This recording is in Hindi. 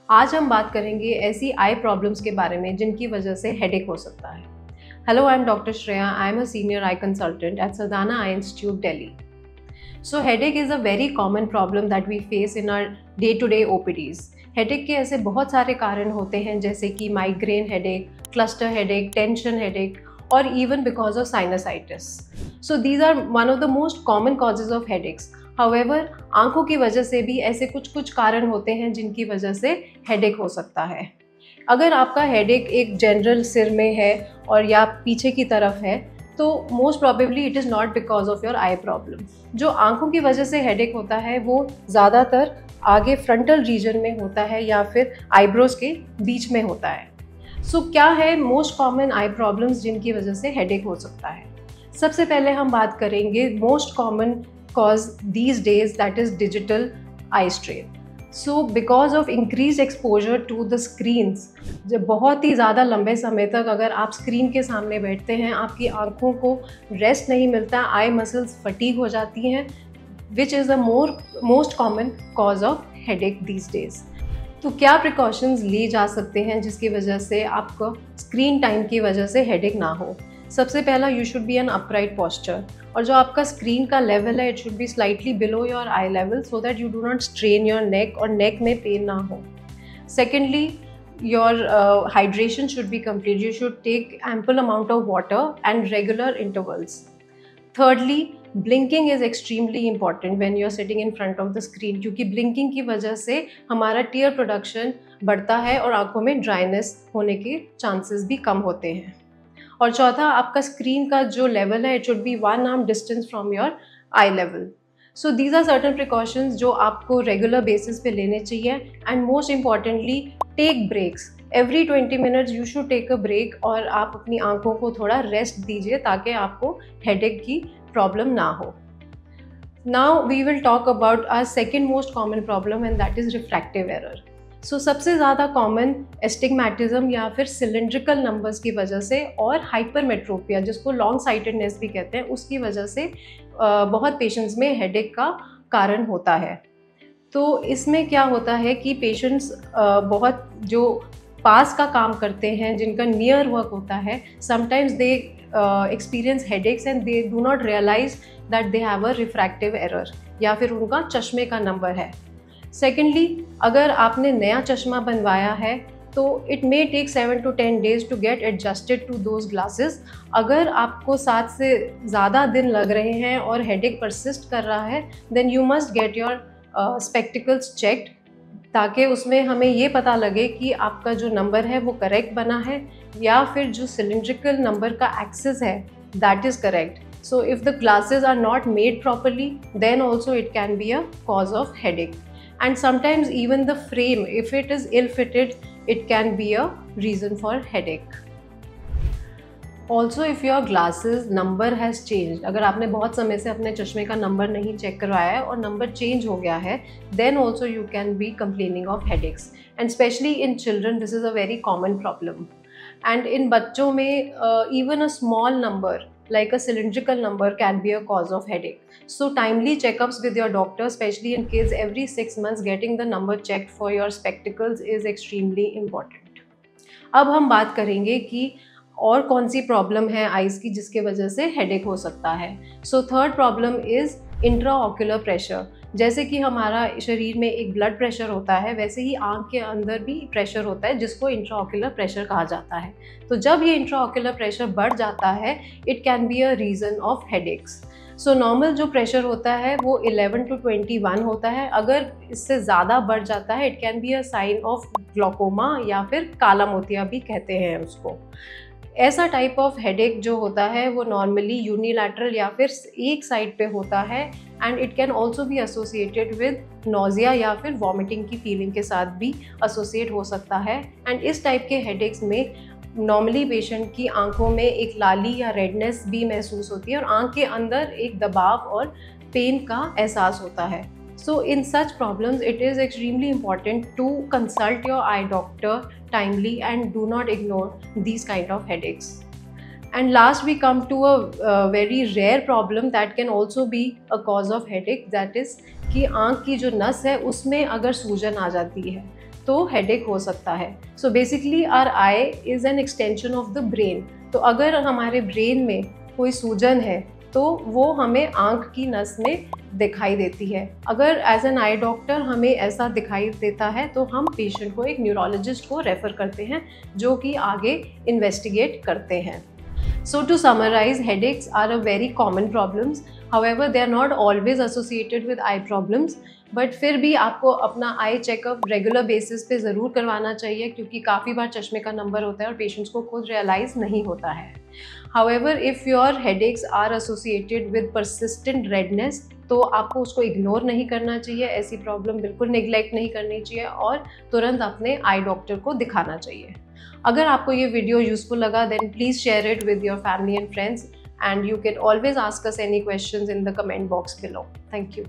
आज हम बात करेंगे ऐसी आई प्रॉब्लम्स के बारे में जिनकी वजह से हेडेक हो सकता है। Hello, I am doctor Shreya. I am a senior eye consultant at Sadana eye institute Delhi. So headache is a very common problem that we face in our day-to-day OPDs. Headache के ऐसे बहुत सारे कारण होते हैं जैसे कि migraine headache, cluster headache, tension headache और even because of sinusitis. So these are one of the most common causes of headaches. However, आंखों की वजह से भी ऐसे कुछ कारण होते हैं जिनकी वजह से हेडेक हो सकता है। अगर आपका हेडेक एक जनरल सिर में है और या पीछे की तरफ है तो most probably it is not because of your I problem. जो आंखों की वजह से हेडेक होता है वो ज़्यादातर आगे फ्रंटल रीजन में होता है या फिर आईब्रोज के बीच में होता है। सो क्या है मोस्ट कॉमन आई प्रॉब्लम्स जिनकी वजह से हेडेक हो सकता है? सबसे पहले हम बात करेंगे most common cause these days, that is digital eye strain. So because of increase exposure to the screens, जब बहुत ही ज़्यादा लंबे समय तक अगर आप स्क्रीन के सामने बैठते हैं, आपकी आंखों को रेस्ट नहीं मिलता, आई मसल्स फटीग हो जाती हैं, which is the most common cause of headache these days. तो क्या प्रिकॉशंस ली जा सकते हैं जिसकी वजह से आपको स्क्रीन टाइम की वजह से हेडेक ना हो? सबसे पहला, you should be an upright posture, और जो आपका स्क्रीन का लेवल है it should be slightly below your eye level so that you do not strain your neck और नेक में पेन ना हो। Secondly, your hydration should be complete, you should take ample amount of water and regular intervals. Thirdly, blinking is extremely important when you are sitting in front of the screen, क्योंकि blinking की वजह से हमारा tear production बढ़ता है और आंखों में dryness होने के chances भी कम होते हैं। और चौथा, आपका स्क्रीन का जो लेवल है it should be 1 arm distance from your eye level. So these are certain precautions जो आपको regular basis पे लेने चाहिए। And most importantly, take breaks. Every 20 minutes you should take a break और आप अपनी आंखों को थोड़ा रेस्ट दीजिए ताकि आपको हेडेक की प्रॉब्लम ना हो। Now we will talk about our second most common problem and that is refractive error. So सबसे ज़्यादा कॉमन एस्टिग्मेटिज्म या फिर सिलेंड्रिकल नंबर्स की वजह से और हाइपरमेट्रोपिया, जिसको लॉन्ग साइटेडनेस भी कहते हैं, उसकी वजह से बहुत पेशेंट्स में हेडेक का कारण होता है। तो इसमें क्या होता है कि पेशेंट्स बहुत जो पास का काम करते हैं, जिनका नियर वर्क होता है, sometimes they experience headaches and they do not realise that they have a refractive error या फिर उनका चश्मे का नंबर है। सेकेंडली, अगर आपने नया चश्मा बनवाया है तो it may take 7 to 10 days to get adjusted to those glasses. अगर आपको 7 से ज़्यादा दिन लग रहे हैं और हेडेक परसिस्ट कर रहा है then you must get your spectacles checked, ताकि उसमें हमें ये पता लगे कि आपका जो नंबर है वो करेक्ट बना है या फिर जो सिलेंड्रिकल नंबर का एक्सिस है that is correct. So if the glasses are not made properly then also it can be a cause of headache. And sometimes even the frame, if it is ill fitted, it can be a reason for headache. Also, if your glasses number has changed, अगर आपने बहुत समय से अपने चश्मे का नंबर नहीं चेक करवाया है और नंबर चेंज हो गया है, then also you can be complaining of headaches. And especially in children, this is a very common problem. And in बच्चों में even a small number like a cylindrical number can be a cause of headache. So timely checkups with your doctor, especially in kids, every 6 months getting the number checked for your spectacles is extremely important. अब हम बात करेंगे कि और कौन सी प्रॉब्लम है आइज़ की जिसके वजह से हेडेक हो सकता है। So third problem is intraocular pressure. जैसे कि हमारा शरीर में एक ब्लड प्रेशर होता है, वैसे ही आँख के अंदर भी प्रेशर होता है जिसको इंट्राऑक्यूलर प्रेशर कहा जाता है। तो जब ये इंट्राऑक्यूलर प्रेशर बढ़ जाता है it can be a reason of headaches. So normal जो प्रेशर होता है वो 11 to 21 होता है। अगर इससे ज़्यादा बढ़ जाता है it can be a sign of glaucoma या फिर काला मोतिया भी कहते हैं उसको। ऐसा टाइप ऑफ हेडेक जो होता है वो नॉर्मली यूनिलैटरल या फिर एक साइड पे होता है and it can also be associated with nausea या फिर वॉमिटिंग की फीलिंग के साथ भी एसोसिएट हो सकता है। एंड इस टाइप के हेडेक्स में नॉर्मली पेशेंट की आंखों में एक लाली या रेडनेस भी महसूस होती है और आंख के अंदर एक दबाव और पेन का एहसास होता है। So in such problems, it is extremely important to consult your eye doctor timely and do not ignore these kind of headaches. And last we come to a very rare problem that can also be a cause of headache, that is कि आँख की जो नस है उसमें अगर सूजन आ जाती है तो हेडेक हो सकता है। So basically our eye is an extension of the brain. तो अगर हमारे ब्रेन में कोई सूजन है तो वो हमें आँख की नस में दिखाई देती है। अगर एज एन आई डॉक्टर हमें ऐसा दिखाई देता है तो हम पेशेंट को एक न्यूरोलॉजिस्ट को रेफ़र करते हैं जो कि आगे इन्वेस्टिगेट करते हैं। So to summarize, headaches are a very common problems. However, they are not always associated with eye problems. But फिर भी आपको अपना आई चेकअप रेगुलर बेसिस पे ज़रूर करवाना चाहिए क्योंकि काफ़ी बार चश्मे का नंबर होता है और पेशेंट्स को खुद रियलाइज़ नहीं होता है। However if your headaches are associated with persistent redness तो आपको उसको इग्नोर नहीं करना चाहिए, ऐसी प्रॉब्लम बिल्कुल निगलेक्ट नहीं करनी चाहिए और तुरंत अपने आई डॉक्टर को दिखाना चाहिए। अगर आपको ये वीडियो यूजफुल लगा then please share it with your family and friends and you can always ask us any questions in the comment box below. Thank you.